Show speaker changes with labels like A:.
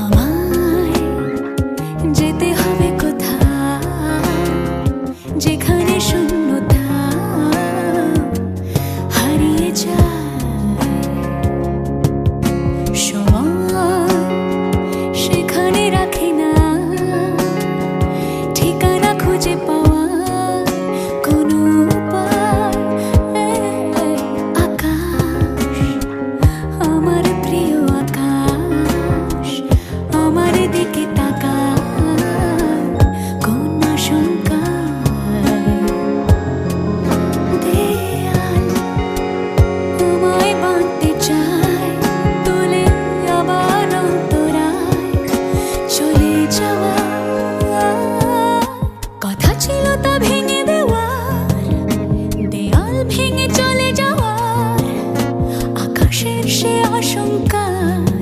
A: আমায় যেতে হবে কোথায় যেখানে শূন্যতা হারিয়ে যায় সময় সেখানে রাখে না ঠিকানা খুঁজে পাওয়ার কোনো উপায় আকাশ আমার প্রিয় আকাশ আমার দিকে তাকায় কোন আশঙ্কায় দেয়াল আমায় বাঁধতে চায় তুলে আবার অন্তরায় চলে যাওয়া কথা ছিল তা ভেঙে দেওয়ার দেয়াল ভেঙে চলে যাওয়ার আকাশের সে আশঙ্কায়